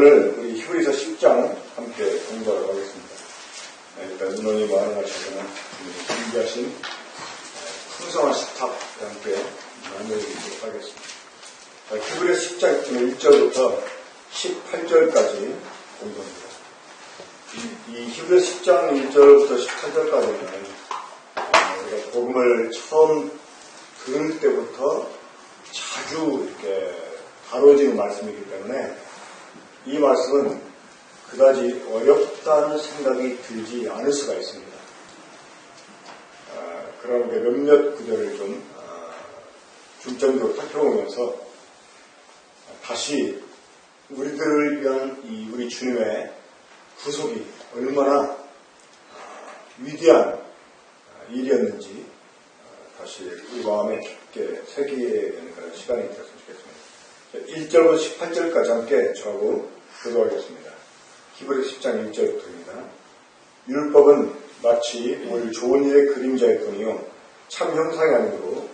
오늘 우리 히브리서 10장 함께 공부하도록 하겠습니다. 일단 인원이 많은 하시면 준비하신 풍성한 식탁과 함께 나누도록 하겠습니다. 히브리서 10장 1절부터 18절까지 공부합니다. 이 히브리서 10장 1절부터 18절까지는 우리가 복음을 처음 들을 때부터 자주 이렇게 다뤄지는 말씀이기 때문에 이 말씀은 그다지 어렵다는 생각이 들지 않을 수가 있습니다. 그런 몇몇 구절을 좀 중점적으로 살펴보면서 다시 우리들을 위한 이 우리 주님의 구속이 얼마나 위대한 일이었는지 다시 우리 마음에 깊게 새기는 그런 시간이 되었으면 좋겠습니다. 1절부터 18절까지 함께 저하고 교도하겠습니다. 히브리서 10장 1절부터입니다. 율법은 마치 올 좋은 일의 그림자일 뿐이요 참 형상이 아니므로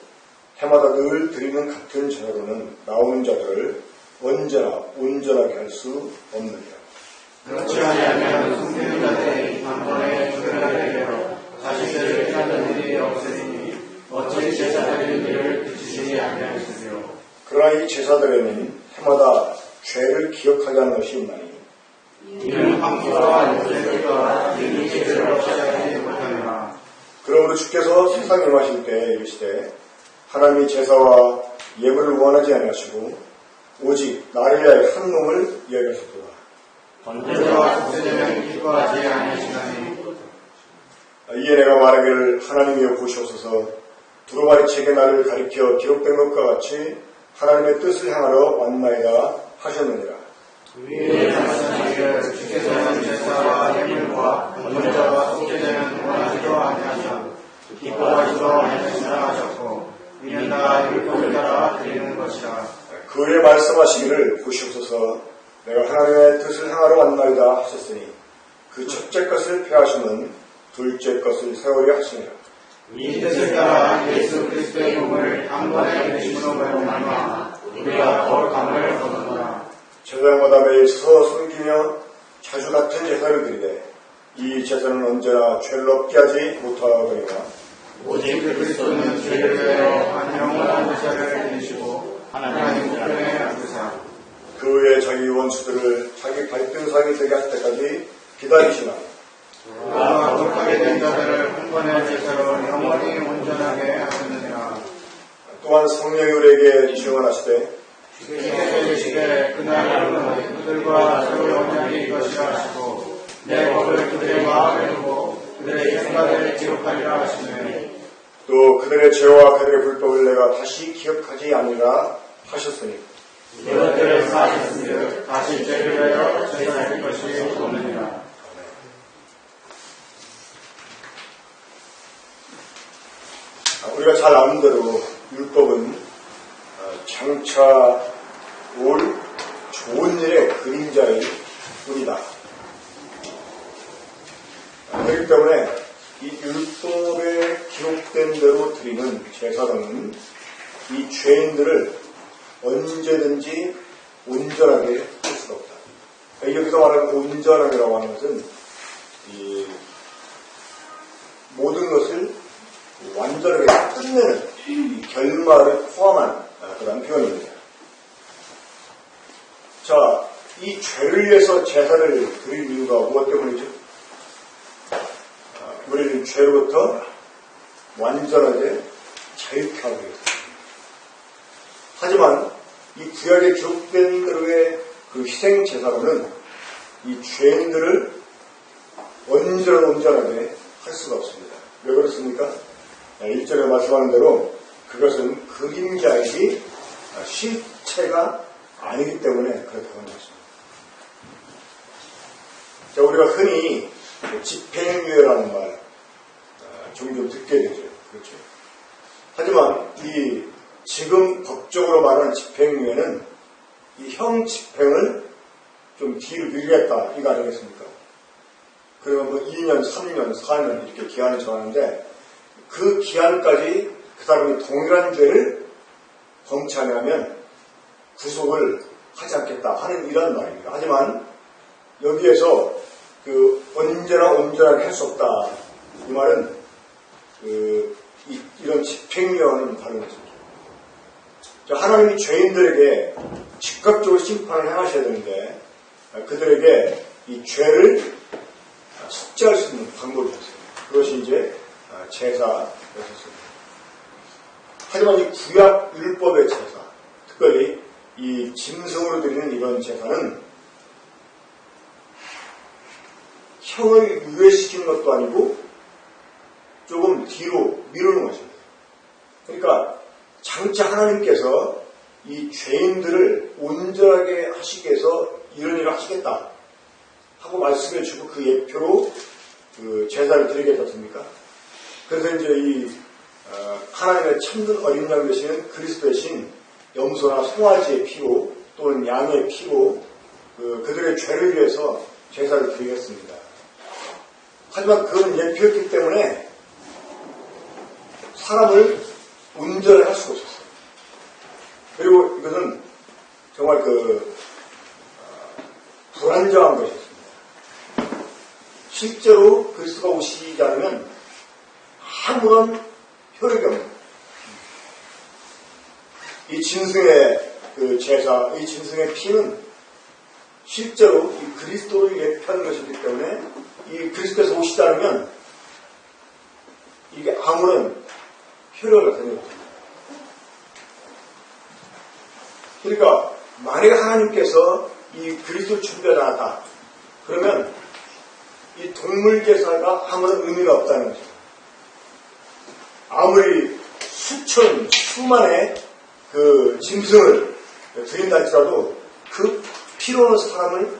해마다 늘 드리는 같은 제사로는 나오는 자들을 언제나 온전하게 할 수 없느니라. 그렇지 아니하면 숨기는 자들이 한 번에 주변하게 되어 자신들을 피하는 일이 없으니 어찌 제사드리는 일을 그치지 아니하겠으며. 그러나 이 제사들에는 해마다 죄를 기억하게 하는 것이 있나니 이는 황소와 모세를 따라 이미 죄를 없애지 못하느라. 그러므로 주께서 세상에 임하실 때 이르시되 하나님이 제사와 예물을 원하지 아니하시고 오직 나를 위하여 한 놈을 예비하셨도다. 번제와 속죄제는 기뻐하지 아니하시나니. 이에 내가 말하기를 하나님이여 보시옵소서 두루마리 책에 나를 가리켜 기록된 것과 같이 하나님의 뜻을 향하러 왔나이다 하셨느니라. 위에 말씀하시기를 주께서는 제사와 예물과 번제와 속죄제는 원하지도 아니하시고 기뻐하지도 아니하시라 하셨고 이는 다 율법을 따라 드리는 것이라. 그 후에 말씀하시기를 보시옵소서 내가 하나님의 뜻을 향하러 왔나이다 하셨으니 그 첫째 것을 폐하시면 둘째 것을 세우려 하시니라. 이 뜻을 따라 예수 그리스도의 몸을 한 번에 내심으로 말미암아 우리가 거룩함을 얻었노라. 제사장마다 매일 서 섬기며 자주 같은 제사를 드리되 이 제사는 언제나 죄를 없게 하지 못하거니와 오직 그리스도는 죄를 위하여 한 영원한 제사를 드리시고 하나님 우편에 앉으사 그 후에 자기 원수들을 자기 발등상이 되게 할 때까지 기다리시나 그가 거룩하게 된 자들을 한 번의 제사로 영원히 온전하게 하셨느니라. 또한 성령이 우리에게 증언하시되 주께서 이르시되 그날은 그들과 서로 언약이 이것이라 하시고 내 법을 그들의 마음에 두고 그들의 생각을 기록하리라 하시네. 또 그들의 죄와 그들의 불법을 내가 다시 기억하지 아니라 하셨으니 이것들을 사하셨으며 다시 죄를 위하여 제사할 것이 없느니라. 우리가 잘 아는 대로 율법은 장차 올 좋은 일의 그림자일 뿐이다. 그렇기 때문에 이 율법에 기록된 대로 드리는 제사로는 이 죄인들을 언제든지 온전하게 할 수가 없다. 여기서 말하는 온전하게라고 하는 것은 이 모든 것을 완전하게 끝내는 이 결말을 포함한 그런 표현입니다. 자, 이 죄를 위해서 제사를 드릴 이유가 무엇 때문이죠? 우리는 죄로부터 완전하게 자유케 하기 위해서. 하지만 이 구약에 기록된 대로의 그 희생 제사로는 이 죄인들을 언제나 온전하게 할 수가 없습니다. 왜 그렇습니까? 1절에 말씀하는 대로 그것은 그림자이지 실체가 아니기 때문에 그렇다고 하는 것입니다. 자, 우리가 흔히 집행유예라는 말 종종 듣게 되죠. 그렇죠? 하지만 이 지금 법적으로 말하는 집행유예는 이 형 집행을 좀 뒤로 미루겠다 이거 아니겠습니까? 그리고 뭐 2년, 3년, 4년 이렇게 기한을 정하는데 그 기한까지 그 사람이 동일한 죄를 범치 않으면 구속을 하지 않겠다 하는 이런 말입니다. 하지만 여기에서 언제나 온전하게 할 수 없다. 이 말은 이런 집행유예와는 다른 것입니다. 하나님이 죄인들에게 즉각적으로 심판을 행하셔야 되는데 그들에게 이 죄를 속죄할 수 있는 방법이 있어요. 그것이 이제 제사였습니다. 하지만 이 구약 율법의 제사, 특별히 이 짐승으로 드리는 이런 제사는 형을 유예시키는 것도 아니고 조금 뒤로 미루는 것입니다. 그러니까 장차 하나님께서 이 죄인들을 온전하게 하시기 위해서 이런 일을 하시겠다 하고 말씀해 주고 그 예표로 제사를 드리겠다습니까? 그래서 이제 이 하나님의 참된 어린 양 되시는 그리스도의 신 염소나 송아지의 피로 또는 양의 피로 그들의 죄를 위해서 제사를 드리겠습니다. 하지만 그건 예표였기 때문에 사람을 온전히 할 수가 없었어요. 그리고 이것은 정말 불안정한 것이었습니다. 실제로 그리스도가 오시지 않으면 아무런 효력이 없는 이 짐승의 제사, 이 짐승의 피는 실제로 이 그리스도를 예표하는 것이기 때문에 이 그리스도에서 오시지 않으면 이게 아무런 효력을 나타내지 못합니다. 그러니까 만약에 하나님께서 이 그리스도 준비하지 않았다 그러면 이 동물 제사가 아무런 의미가 없다는 거죠. 아무리 수천, 수만의 짐승을 드린다 할지라도 그 피로는 사람을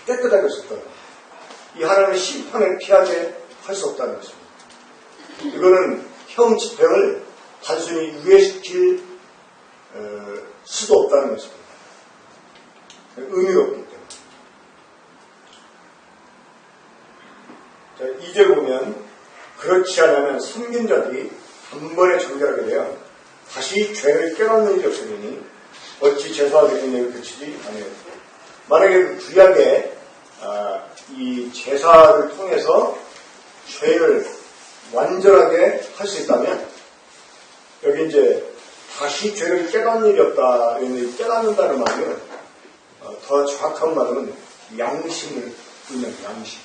깨끗하게 할 수 없다는 거죠. 이 하나님의 심판을 피하게 할 수 없다는 것입니다. 이거는 형 집행을 단순히 유예시킬 수도 없다는 것입니다. 의미가 없기 때문에. 자, 2절 보면 그렇지 않으면 섬긴 자들이 단번에 정결하게 되어 다시 죄를 깨닫는 일이 없으니 어찌 제사와 드리는 일을 그치지 않아요. 만약에 그 구약에 이 제사를 통해서 죄를 완전하게 할 수 있다면 여기 이제 다시 죄를 깨닫는 일이 없다. 깨닫는다는 말은 더 정확한 말은 양심을 의미합니다. 양심.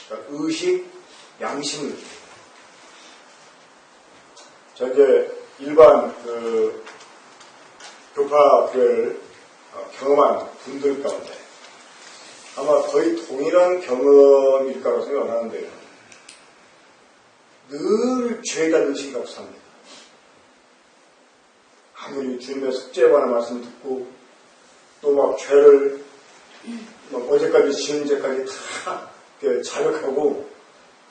그러니까 의식, 양심을. 자, 이제 일반 교파 교회를 경험한 분들 가운데 아마 거의 동일한 경험일 거라고 생각하는데요. 늘 죄에다 의식이 갖고 삽니다. 아무리 주님의 숙제에 관한 말씀 듣고 또 막 죄를 막 어제까지 지은 죄까지 다 자백하고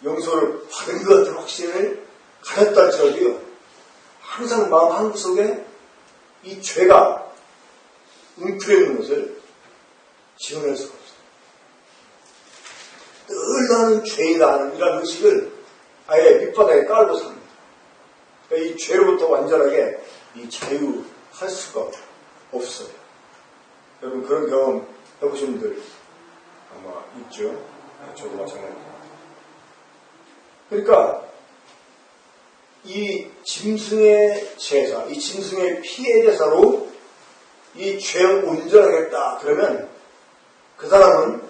용서를 받은 것 같은 확신을 가졌다 할지라도요. 항상 마음 한구석에 이 죄가 웅크려 있는 것을 지어낼 수가 없어요. 늘 나는 죄이다 하는 이런 의식을 아예 밑바닥에 깔고 삽니다. 그러니까 이 죄로부터 완전하게 이 자유할 수가 없어요. 여러분 그런 경험 해보신 분들 아마 있죠. 저도 마찬가지입니다. 그러니까 이 짐승의 제사, 이 짐승의 피해 제사로 이 죄를 온전하겠다 그러면 그 사람은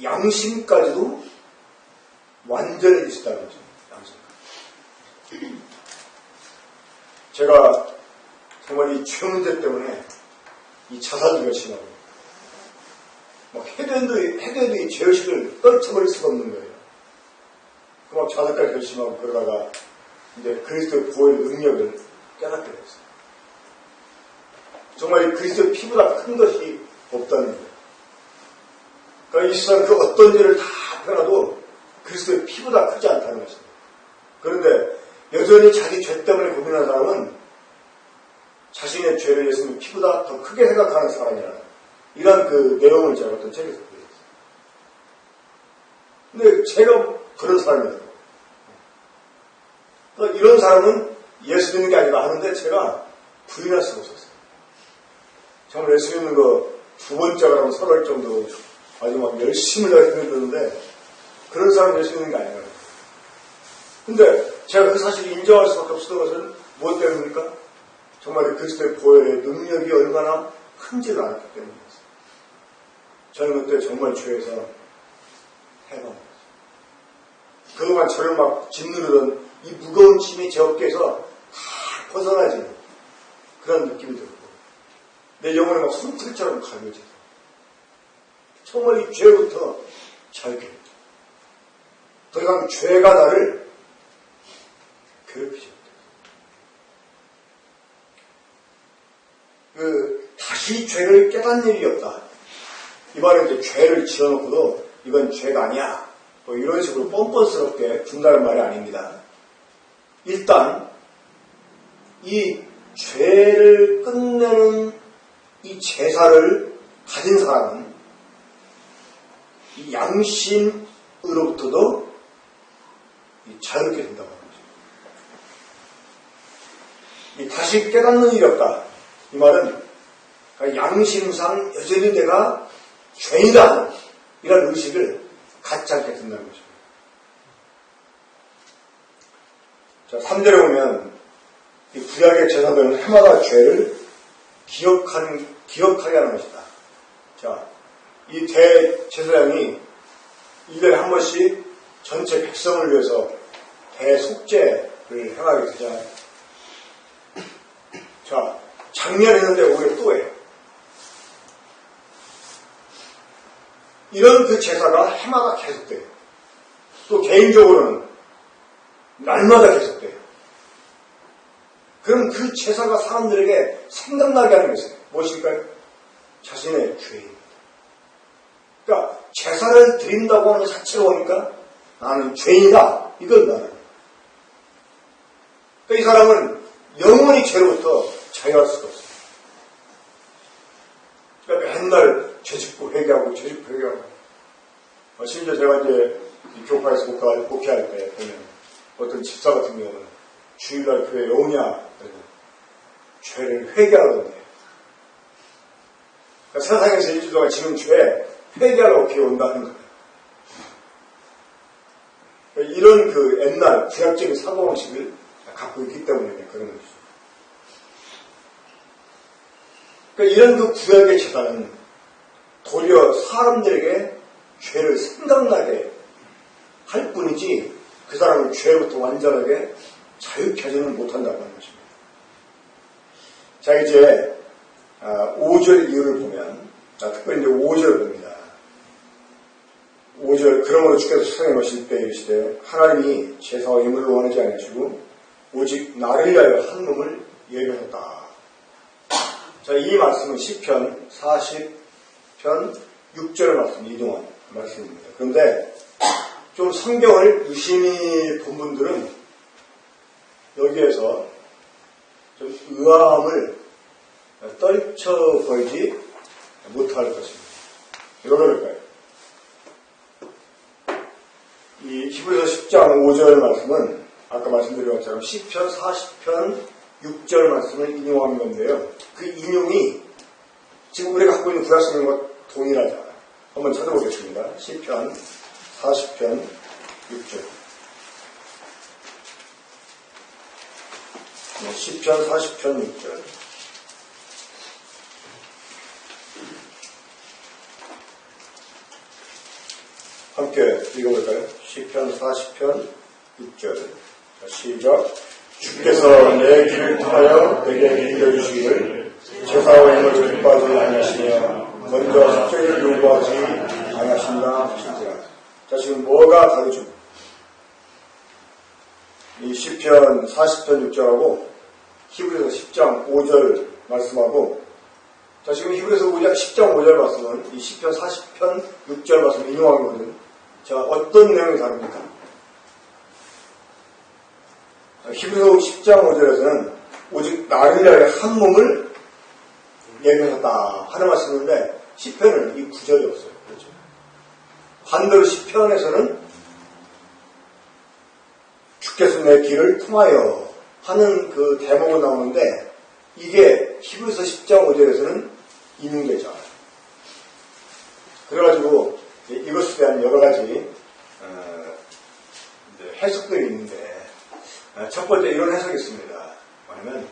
양심까지도 완전해지셨다는 거죠. 양심까지. 제가 정말 이 죄 문제 때문에 이 자살도 심하고 막 해도 이 죄의식을 떨쳐버릴 수가 없는 거예요. 막 자살까지 결심하고 그러다가 이제 그리스도의 구원의 능력을 깨닫게 됐어요. 정말 이 그리스도의 피보다 큰 것이 없다는 거예요. 그러니까 이 세상 그 어떤 죄를 다 펴놔도 그리스도의 피보다 크지 않다는 것입니다. 그런데 여전히 자기 죄 때문에 고민하는 사람은 자신의 죄를 예수님 피보다 더 크게 생각하는 사람이라는 이런 그 내용을 제가 어떤 책에서 보였어요. 근데 제가 그런 사람이에요. 그러니까 이런 사람은 예수 믿는 게 아니라 하는데 제가 부인할 수가 없었어요. 정말 예수 믿는 거 두 번째라고 설할 정도로 아주 막 열심히 다녔는데 그런 사람 예수 믿는 게 아니에요. 근데 제가 그 사실을 인정할 수밖에 없었던 것은 무엇 때문입니까? 정말 그리스도의 보혈의 능력이 얼마나 흔지를 않았기 때문이었어요. 저는 그때 정말 죄에서 해방했어요. 그동안 저를 막 짓누르던 이 무거운 짐이 제 어깨에서 다 벗어나지 그런 느낌이 들고 내 영혼이 막 손톱처럼 갈려져서 정말 이 죄부터 자유케 됐다. 더 이상 죄가 나를 괴롭히지 못해. 다시 죄를 깨닫는 일이 없다. 이 말은 이제 죄를 지어놓고도 이건 죄가 아니야. 뭐 이런 식으로 뻔뻔스럽게 준다는 말이 아닙니다. 일단 이 죄를 끝내는 이 제사를 가진 사람은 이 양심으로부터도 자유롭게 된다고 하는 거죠. 이 다시 깨닫는 일이 없다. 이 말은 양심상 여전히 내가 죄인이다. 이런 의식을 갖지 않게 된다는 거죠. 자, 3절에 보면 이 구약의 제사들은 해마다 죄를 기억하게 하는 것이다. 자, 이 대제사장이 1년에 한 번씩 전체 백성을 위해서 대속죄를 행하게 되잖아요. 자, 작년 했는데 올해 또 해요. 이런 그 제사가 해마다 계속돼요. 또 개인적으로는 날마다 계속돼요. 그럼 그 제사가 사람들에게 생각나게 하는 것이에요. 무엇일까요? 자신의 죄입니다. 그러니까 제사를 드린다고 하는 것 자체가 보니까 나는 죄인이다. 이건 나는. 그러니까 이 사람은 영원히 죄로부터 자유할 수가 없어요. 그러니까 맨날 죄짓고 회개하고 죄짓고 회개하고. 심지어 제가 이제 이 교파에서 목회할 때 보면 어떤 집사 같은 경우는 주일날 교회에 오냐? 죄를 회개하던데. 그러니까 세상에서 일주일 동안 지금 죄 회개하라고 교회 온다는 거예요. 그러니까 이런 그 옛날 구약적인 사고방식을 갖고 있기 때문에 그런 것이죠. 그러니까 이런 그 구약의 제사는 도리어 사람들에게 죄를 생각나게 할 뿐이지 그 사람을 죄로부터 완전하게 자유케 하지는 못한다는 것입니다. 자, 이제 5절 이유를 보면 특별히 이제 5절을 봅니다. 5절 그러므로 주께서 세상에 오실 때 이르시되 하나님이 제사와 예물을 원하지 아니하시고 오직 나를 위하여 한 몸을 예비하셨다. 자, 이 말씀은 시편 40편 6절 말씀 이동한 말씀입니다. 그런데 좀 성경을 유심히 본 분들은 여기에서 좀 의아함을 떨쳐버리지 못할 것입니다. 왜 그럴까요? 이 히브리서 10장 5절 말씀은 아까 말씀드린 것처럼 시편 40편 6절 말씀을 인용한 건데요. 그 인용이 지금 우리가 갖고 있는 구약 성경과 동일하잖아요. 한번 찾아보겠습니다. 시편 40편 6절. 시편 40편 6절. 함께 읽어볼까요? 시편 40편 6절. 자, 시작. 주께서 내 길을 통하여 내게 이겨주시기를 제사와 예물을 기뻐하지 아니하시며 먼저 속죄를 요구하지 아니하신다 하신지라. 자, 지금 뭐가 다르죠? 이 시편 40편 6절하고 히브리서 10장 5절 말씀하고, 자, 지금 히브리서 10장 5절 말씀은 이 시편 40편 6절 말씀 인용한 거거든요. 자, 어떤 내용이 다릅니까? 히브리서 10장 5절에서는 오직 나를 위하여 한 몸을 예비하셨다 하는 말씀인데 시편은 이 구절이 없어요. 그렇죠? 반대로 시편에서는 주께서 내 길을 통하여 하는 그 대목은 나오는데 이게 히브리서 10장 5절에서는 인용되지 않아요. 그래가지고 이것에 대한 여러 가지 이제 해석들이 있는데 첫 번째 이런 해석이 있습니다. 뭐냐면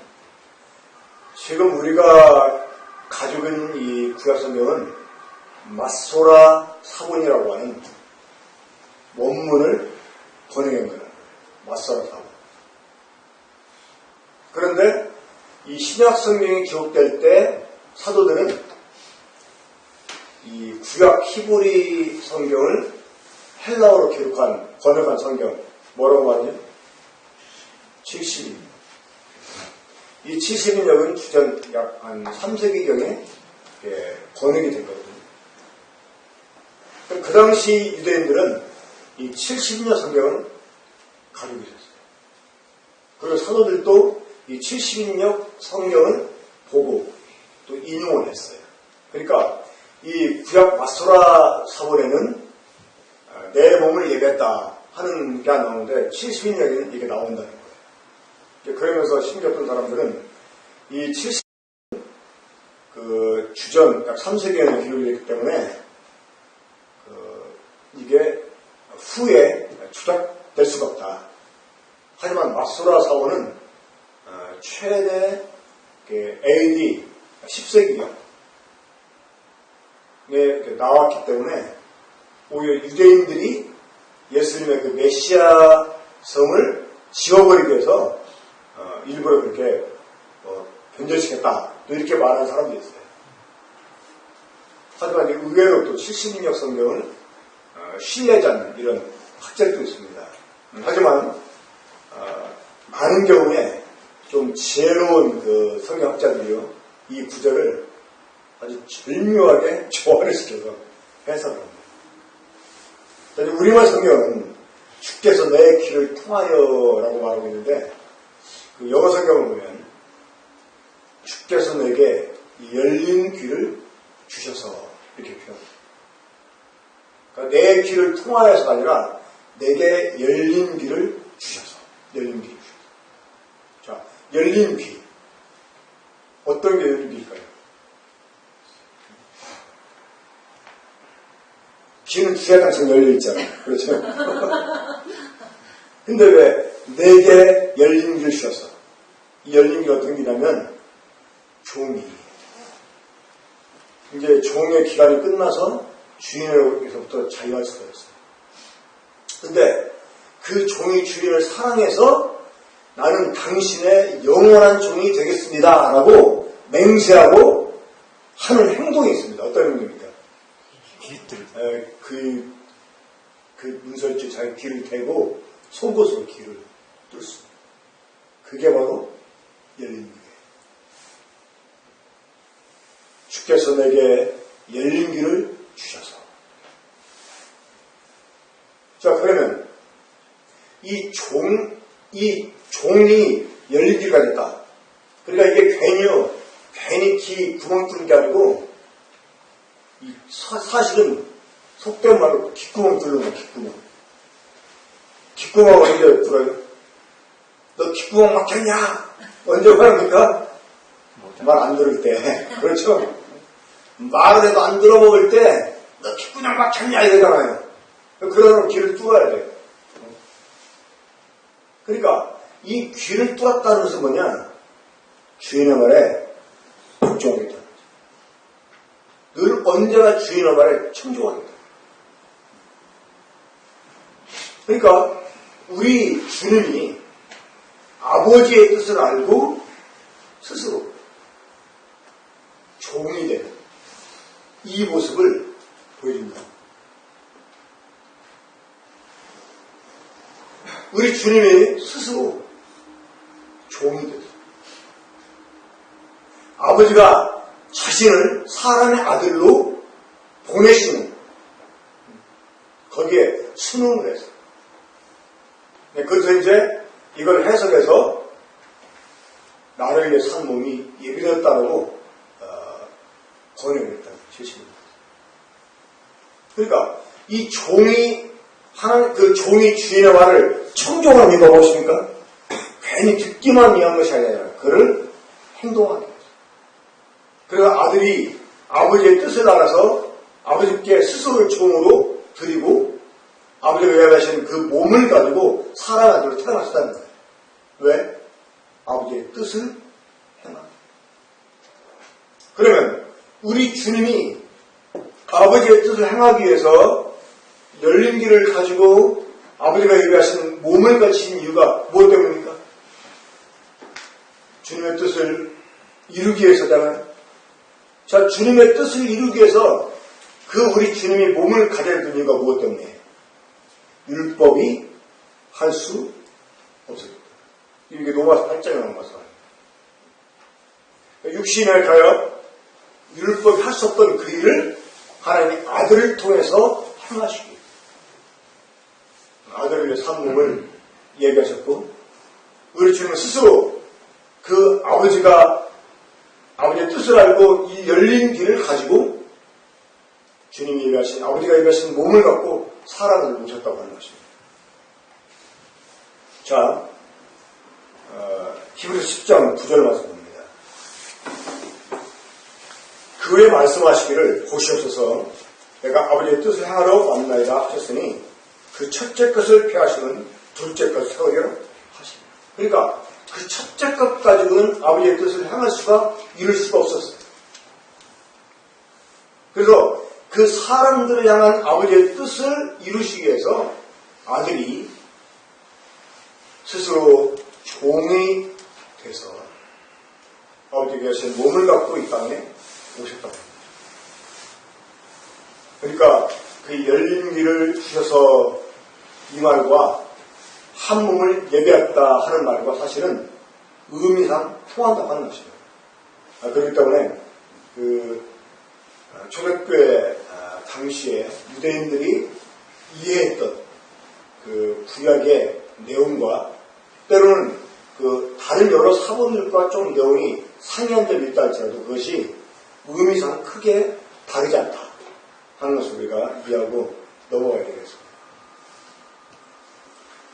지금 우리가 가지고 있는 이 구약성경은 마소라 사본이라고 하는 원문을 번역한 거예요. 마소라 사본. 그런데 이 신약성경이 기록될 때 사도들은 이 구약 히브리 성경을 헬라어로 번역한 성경 뭐라고 하냐? 70인. 이 70인역은 주전 약 한 3세기경에 번역이 된 거거든요. 그 당시 유대인들은 이 70인역 성경을 가지고 있었어요. 그리고 사도들도 이 70인역 성경을 보고 또 인용을 했어요. 그러니까 이 구약 마소라 사본에는 내 몸을 예배했다 하는 게 나오는데 70인역에는 이게 나온다는 거예요. 그러면서 신기했던 사람들은 이 70, 그 주전 약 3세기에는 기록이 기 때문에 이게 후에 추적될 수가 없다. 하지만 마소라 사본은 최대 AD 10세기경에 나왔기 때문에 오히려 유대인들이 예수님의 그 메시아 성을 지워버리기 위해서 일부러 그렇게 변절시켰다. 또 이렇게 말하는 사람도 있어요. 하지만 의외로 또 70인역 성경을 신뢰하지 않는 이런 학자들도 있습니다. 하지만 많은 경우에 좀 지혜로운 그 성경학자들이요, 이 구절을 아주 절묘하게 조화를 시켜서 해석을 합니다. 우리말 성경은 주께서 내 귀를 통하여라고 말하고 있는데 그 영어 성경을 보면 주께서 내게 열린 귀를 주셔서 이렇게 표현합니다. 그러니까 내 귀를 통하여서가 아니라 내게 열린 귀를 주셔서 열린 귀를 주셔서. 자, 열린 귀. 어떤 게 열린 귀일까요? 귀는 기가당처럼 열려있잖아요. 그렇죠? 근데 왜 내게 열린 귀를 주셔서. 이 열린 귀가 어떤 귀냐면 종이. 이제 종의 기간이 끝나서 주인으로부터 자유할 수가 있어요. 근데 그 종이 주인을 사랑해서 나는 당신의 영원한 종이 되겠습니다. 라고 맹세하고 하는 행동이 있습니다. 어떤 행동입니까? 그 문설주에 자기 귀를 대고 속옷으로 귀를 뚫습니다. 그게 바로 열린 귀예요. 주께서 내게 열린 귀를 주셔서. 자, 그러면 이 종이 열린 귀가 됐다. 그러니까 이게 괜히 귀 구멍 뚫는 게 아니고, 사실은 속된 말로 귓구멍 뚫는 거야, 귓구멍. 귓구멍 언제 뚫어요? 너 귓구멍 막혔냐? 언제 말합니까? 말 안 들을 때. 그렇죠? 말을 해도 안 들어먹을 때, 너 귓구멍 막혔냐? 이러잖아요. 그러면 귀를 뚫어야 돼요. 그러니까 이 귀를 뚫었다는 것은 뭐냐? 주인의 말에 복종하겠다. 늘 언제나 주인의 말에 청종하겠다. 그러니까 우리 주님이 아버지의 뜻을 알고 스스로 종이 되는 이 모습을 보여줍니다. 우리 주님이 스스로 종이 됐어요. 아버지가 자신을 사람의 아들로 보내시는 거기에 순응을 했어요. 그래서 이제 이걸 해석해서 나를 위해 산 몸이 예비되었다고 번역을 했다는 제시입니다. 그러니까 이 종이 그 종이 주인의 말을 청종하는 이유가 무엇입니까? 괜히 듣기만 위한 것이 아니라 그를 행동하게 했어요. 그래서 아들이 아버지의 뜻을 알아서 아버지께 스스로를 종으로 드리고 아버지가 예약하신 그 몸을 가지고 사람 아들로 태어나셨다는 거예요. 왜? 아버지의 뜻을 행하라. 그러면 우리 주님이 아버지의 뜻을 행하기 위해서 열린 길을 가지고 아버지가 예비하신 몸을 가진 이유가 무엇 때문입니까? 주님의 뜻을 이루기 위해서잖아요. 자, 주님의 뜻을 이루기 위해서 그 우리 주님이 몸을 가져야 되는 이유가 무엇 때문이에요? 율법이 할 수 없어요. 이게 로마서 8장에 나온 것입니다. 육신을 가여 율법이 할 수 없던 그 일을 하나님이 아들을 통해서 행하시기 위해 아들을 위해 산 몸을 예비하셨고 우리 주님은 스스로 그 아버지의 뜻을 알고 이 열린 길을 가지고 주님이 예비하신 아버지가 예비하신 몸을 갖고 사람을 모셨다고 하는 것입니다. 자, 히브리서 10장 9절 말씀입니다. 그의 말씀하시기를 보시옵소서 내가 아버지의 뜻을 행하러 왔나이다 하셨으니 그 첫째 것을 폐하시면 둘째 것을 세우리라 하십니다. 그러니까 그 첫째 것 가지고는 아버지의 뜻을 행할 수가 이룰 수가 없었어요. 그래서 그 사람들을 향한 아버지의 뜻을 이루시기 위해서 아들이 스스로 종이 돼서 아버지께서 몸을 갖고 이 땅에 오셨다고 합니다. 그러니까 그 열린 길을 주셔서 이 말과 한 몸을 예배했다 하는 말과 사실은 의미상 통한다고 하는 것입니다. 그렇기 때문에 초대교회 당시에 유대인들이 이해했던 그 구약의 내용과 때로는 그 다른 여러 사본들과 좀 내용이 상이한 점이 있다 할지라도 그것이 의미상 크게 다르지 않다 하는 것을 우리가 이해하고 넘어가야 되겠습니다.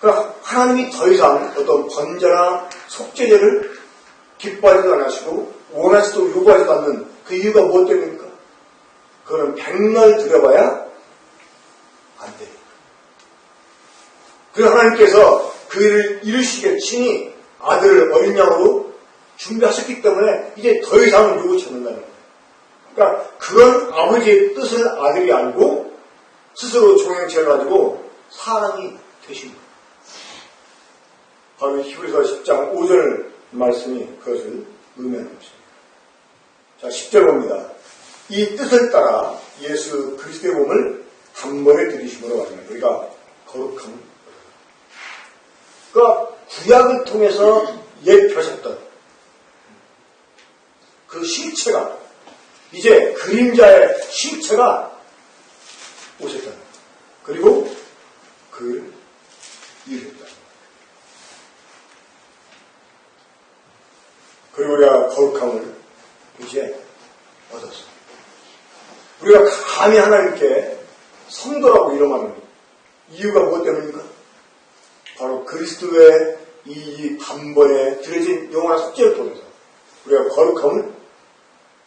그러니까 하나님이 더 이상 어떤 번제나 속죄제를 기뻐하지도 않으시고 원하지도 요구하지도 않는 그 이유가 무엇 때문입니까? 그거는 백날 드려봐야 안 돼요. 그래서 하나님께서 그 일을 이루시기에 친히 아들을 어린 양으로 준비하셨기 때문에 이제 더 이상 요구치 않는다는 거예요. 그러니까 그런 아버지의 뜻을 아들이 알고 스스로 종행체를 가지고 사람이 되신 거예요. 바로 히브리서 10장 5절 말씀이 그것을 의미하는 것입니다. 자, 10절 봅니다. 이 뜻을 따라 예수 그리스도의 몸을 단번에 들이심으로 말합니다. 우리가 거룩함을. 그러니까 구약을 통해서 예표하셨던 그 실체가 이제 그림자의 실체가 오셨다. 그리고 그를 이루었다. 그리고 우리가 거룩함을 이제 얻었습니다. 우리가 감히 하나님께 성도라고 이름하는 이유가 무엇 때문입니까? 바로 그리스도의 이 단번에 드려진 영원한 속죄를 통해서 우리가 거룩함을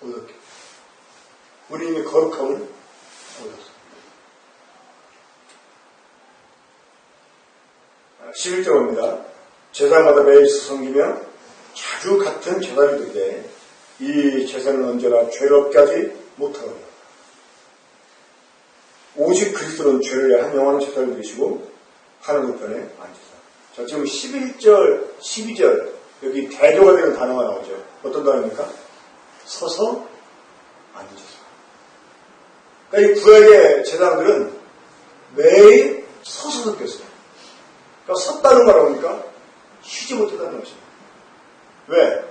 얻었기. 우리 이미 거룩함을 얻었습니다. 11절입니다. 제사마다 매일 섬기며 자주 같은 제사를 드리되 이 제사는 언제나 죄를 없게 하지 못하거든요. 오직 그리스도는 죄를 위해 한 영원한 제사를 드리시고 하늘 우편에 앉으사. 자, 지금 11절, 12절 여기 대조가 되는 단어가 나오죠. 어떤 단어입니까? 서서 앉으셔서. 그러니까 이 구약의 제사장들은 매일 서서 섬겼어요. 그러니까 섰다는 말 뭡니까? 쉬지 못했다는 것입니다. 왜?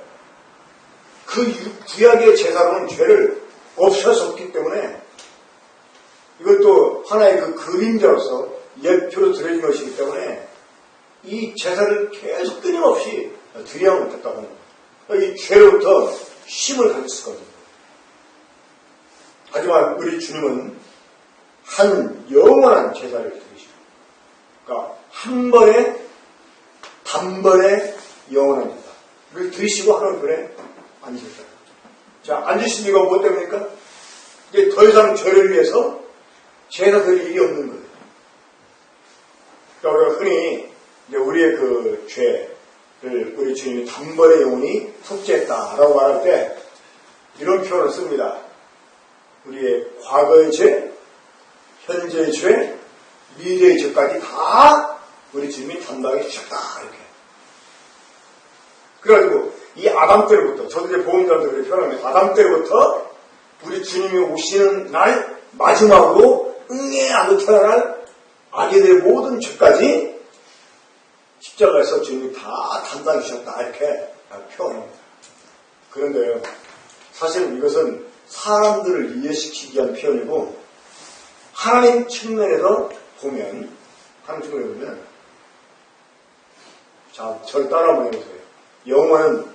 그 구약의 제사로는 죄를 없애셨기 때문에 이것도 하나의 그 그림자로서 예표로 드려진 것이기 때문에 이 제사를 계속 끊임없이 드려야 못했다고 합니다. 이 죄로부터 쉼을 가졌었거든요. 하지만 우리 주님은 한 영원한 제사를 드리시고, 그러니까 한 번에 단번에 영원한 제사를 드리시고 하나님 편에 앉으셨다. 자, 앉으신 이유가 무엇 때문입니까? 이제 더 이상 죄를 위해서 제사 드릴 일이 없는 거예요. 그러니까 우리가 흔히 이제 우리의 그 죄를 우리 주님이 단번에 영원히 속죄했다라고 말할 때 이런 표현을 씁니다. 우리의 과거의 죄, 현재의 죄, 미래의 죄까지 다 우리 주님이 담당해 주셨다. 이렇게. 그래가지고 이 아담 때부터, 저도 이제 보험자들 그렇게 표현합니다. 아담 때부터 우리 주님이 오시는 날 마지막으로 응애하고 태어날 아기들의 모든 죄까지 십자가에서 주님이 다 담당해 주셨다. 이렇게 표현합니다. 그런데요, 사실은 이것은 사람들을 이해시키기 위한 표현이고, 하나님 측면에서 보면, 자, 저를 따라 한번 해보세요. 영원은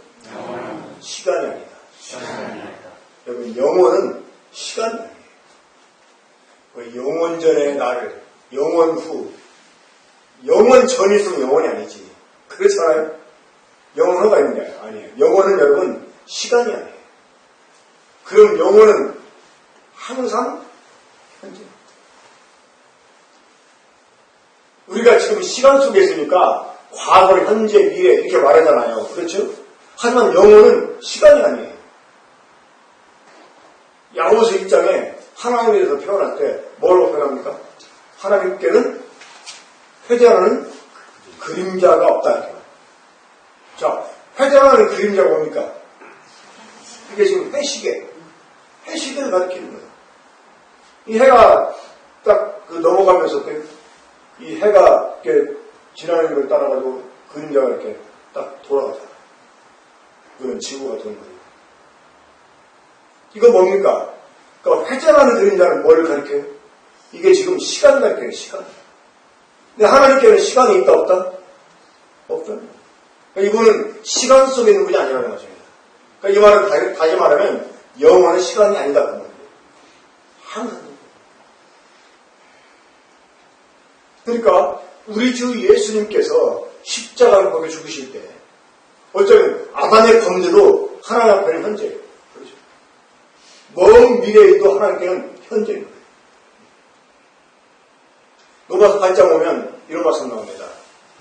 시간이 아니다. 여러분, 영원은 시간이 아니에요. 영원 전의 나를, 영원 후, 영원 전일수록 영원이 아니지. 그렇잖아요? 영원 후가 있는 게 아니에요. 영원은 여러분, 시간이 아니에요. 그럼 영혼은 항상 현재. 우리가 지금 시간 속에 있으니까 과거, 현재, 미래 이렇게 말하잖아요. 그렇죠? 하지만 영혼은 시간이 아니에요. 야고보서 1장에 하나님에 대해서 표현할 때 뭐라고 표현합니까? 하나님께는 회장하는 그림자가 없다. 이렇게. 자, 회장하는 그림자가 뭡니까? 이게 지금 해시계를 가리키는 거예요. 이 해가 딱 그 넘어가면서 이 해가 이렇게 지나는 걸 따라가지고 그림자가 이렇게 딱 돌아가잖아요. 그건 지구가 도는 거예요. 이거 뭡니까? 그러니까 회전하는 그림자는 뭐를 가리켜요? 이게 지금 시간을 가리켜요, 시간. 근데 하나님께는 시간이 있다, 없다? 없다. 그러니까 이분은 시간 속에 있는 분이 아니라는 것입니다. 그러니까 이 말은 다시 말하면 영원한 시간이 아니다. 그 말이에요. 항상. 그러니까 우리 주 예수님께서 십자가를 거기 죽으실 때 어쩌면 아담의 범죄도 하나님 앞에는 현재예요. 그렇죠? 먼 미래에도 하나님께는 현재인 거예요. 로마서 8장 보면 이런 말씀 나옵니다.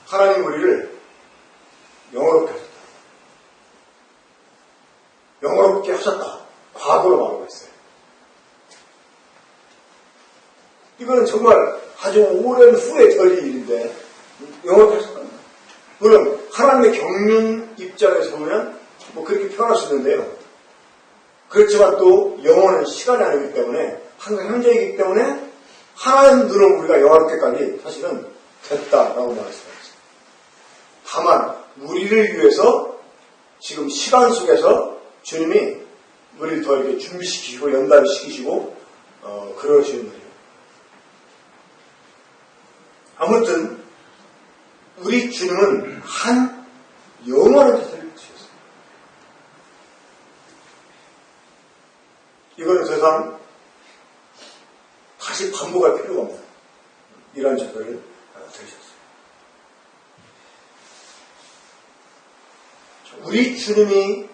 하나님 우리를 영원롭게 하셨다. 영원롭게 하셨다. 과거로 말하고 있어요. 이거는 정말 아주 오랜 후에 저질 일인데 영원롭게 하셨다. 물론 하나님의 경륜 입장에서 보면 뭐 그렇게 표현할 수 있는데요. 그렇지만 또 영원은 시간이 아니기 때문에 항상 현재이기 때문에 하나님 눈으로 우리가 영원롭게까지 사실은 됐다라고 말했습니다. 다만 우리를 위해서 지금 시간 속에서 주님이 우리를 더 이렇게 준비시키시고 연단시키시고 그러시는 거예요. 아무튼 우리 주님은 한 영원한 자세를 주셨어요. 이거는 더 이상 다시 반복할 필요가 없는 이런 자세를 들으셨어요. 우리 주님이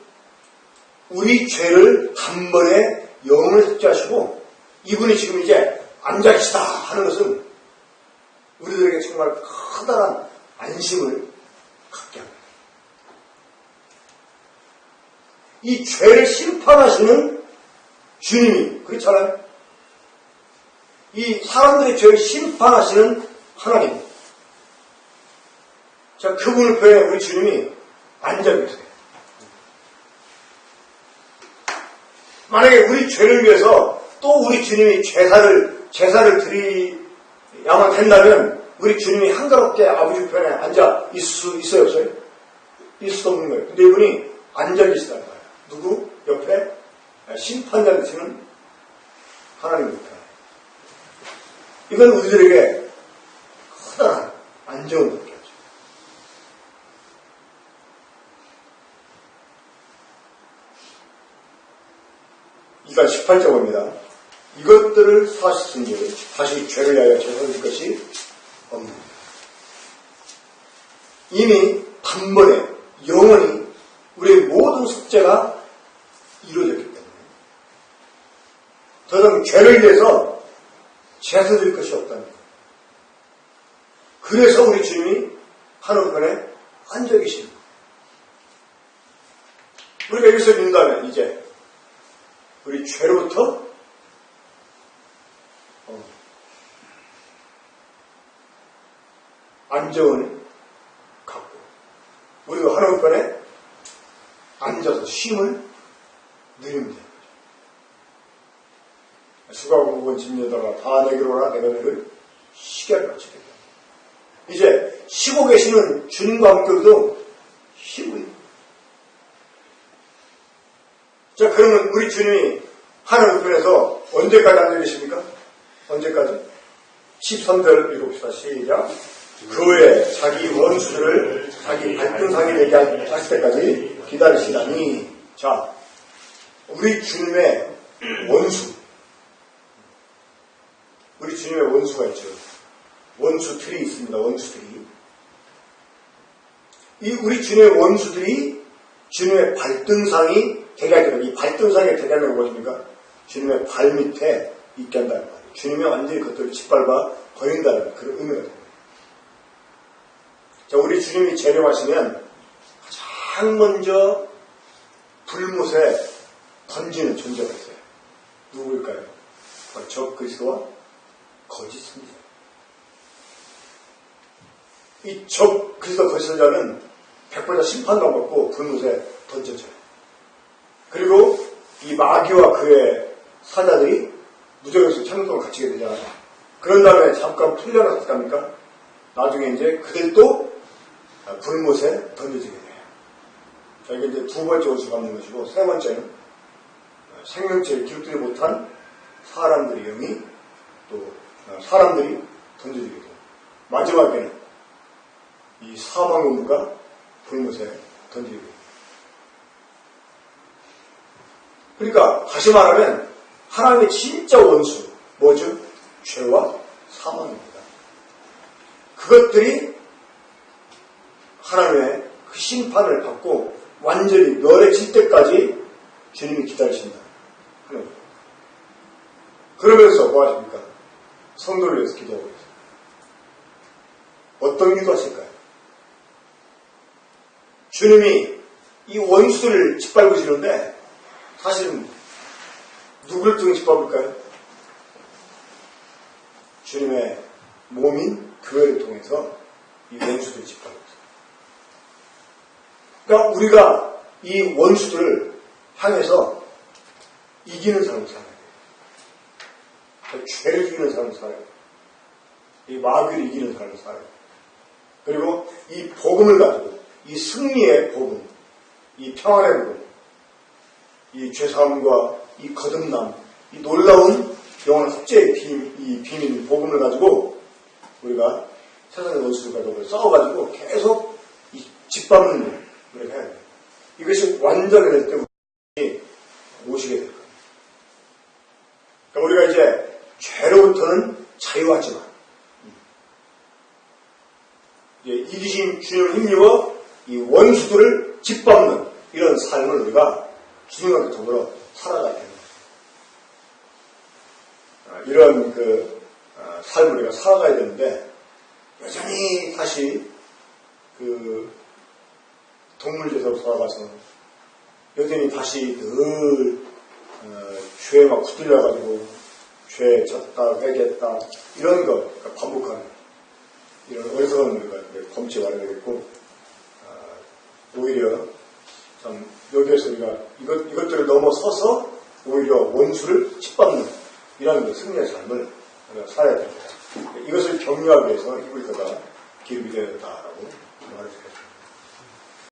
우리 죄를 단번에 영원히 속죄하시고 이분이 지금 이제 앉아 계시다 하는 것은 우리들에게 정말 커다란 안심을 갖게 합니다. 이 죄를 심판하시는 주님이 그렇잖아요. 이 사람들의 죄를 심판하시는 하나님. 자, 그분을 표해 우리 주님이 앉아 계세요. 만약에 우리 죄를 위해서 또 우리 주님이 제사를 드리야만 된다면 우리 주님이 한가롭게 아버지 우편에 앉아 있을 수 있어요, 없어요? 있을 수 없는 거예요. 근데 이분이 앉아 계시다는 거예요. 누구? 옆에 심판자 되시는 하나님 우편. 이건 우리들에게 커다란 안정을 느껴. 이간 18절입니다. 이것들을 사실은즉 다시 죄를 위하여 제사드릴 것이 없느니라. 이미 단번에 영원히 우리의 모든 속죄가 이루어졌기 때문에 더 더 이상 죄를 위해서 제사 드릴 것이 없다는 거예요. 그래서 우리 주님이 하늘편에 앉아 계십니다. 우리가 여기서 믿는다면 이제 우리 죄로부터 안정을 갖고 우리가 하늘편에 앉아서 쉼을 누리면 됩니다. 수가공복은 짐녀다가 다 내게로 오라 내가 너를 쉬게 하리라. 이제 쉬고 계시는 주님과 함께도 쉬고 있는. 자, 그러면 우리 주님이 하늘편에서 언제까지 앉아 계십니까? 언제까지? 13절 읽읍시다. 시작. 그 후에 자기 원수들을 자기 발등상에 내게 하실 때까지 기다리시다니. 자, 우리 주님의 원수. 우리 주님의 원수가 있죠. 원수들이 있습니다. 원수들이. 이 우리 주님의 원수들이 주님의 발등상이 되게 하게 이 발등상에 되게 하는 건 무엇입니까? 주님의 발 밑에 있게 한다는 말이에요. 주님이 완전히 그것들을 짓밟아 버린다는 그런 의미가 됩니다. 자, 우리 주님이 재림하시면 가장 먼저 불못에 던지는 존재가 있어요. 누구일까요? 바로 적 그리스도와 거짓 선지자. 이 적 그리스도 거짓 선지자는 100% 심판도 안 받고 불못에 던져져요. 그리고 이 마귀와 그의 사자들이 무적에서 천년 동안 갇히게 되잖아요. 그런 다음에 잠깐 풀려나서 어떻게 합니까? 나중에 이제 그들도 불못에 던져지게 돼요. 자, 이게 이제 두 번째 옷을 갖는 것이고, 세 번째는 생명체를 기록되지 못한 사람들의 영이 또 사람들이 던져지게 돼요. 마지막에는 이 사망 음부가 불못에 던지게 돼요. 그러니까 다시 말하면 하나님의 진짜 원수 뭐죠? 죄와 사망입니다. 그것들이 하나님의 그 심판을 받고 완전히 멸해질 때까지 주님이 기다리신다. 그러면서 뭐 하십니까? 성도를 위해서 기도하고 있어요. 어떤 기도하실까요? 주님이 이 원수를 짓밟으시는데 사실은 누구를 통해 짓밟을까요? 주님의 몸인 교회를 통해서 이 원수들을 짓밟고 있어요. 그러니까 우리가 이 원수들을 향해서 이기는 삶을 살아야 돼요. 죄를 이기는 삶을 살아야 돼요. 이 마귀를 이기는 삶을 살아야 돼요. 그리고 이 복음을 가지고 이 승리의 복음, 이 평안의 복음, 이 죄사함과 이 거듭남, 이 놀라운 영원한 속죄의 이 비밀 복음을 가지고 우리가 세상의 원수들과 싸워가지고 계속 이 짓밟는 일 우리가 해야 돼요. 이것이 완전해질 때 우리 모시게 될 거예요. 그러니까 우리가 이제 죄로부터는 자유하지만 이제 이기신 주님을 힘입어 이 원수들을 짓밟는 이런 삶을 우리가 주님과 더불어 살아가야 되는 거죠. 이런 삶을 우리가 살아가야 되는데 여전히 다시 동물제사로 살아가서 여전히 다시 늘 죄에 막 붙들려가지고 죄 졌다 회개했다 이런 거 반복하는 이런 어리석은 우리가 범죄 말하겠고 오히려 참 여기에서 우리가 이것들을 넘어서서 오히려 원수를 짓밟는 이런 승리의 삶을 우리가 살아야 됩니다. 이것을 격려하기 위해서 히브리서가 기록이 되었다라고 말을 드렸습니다.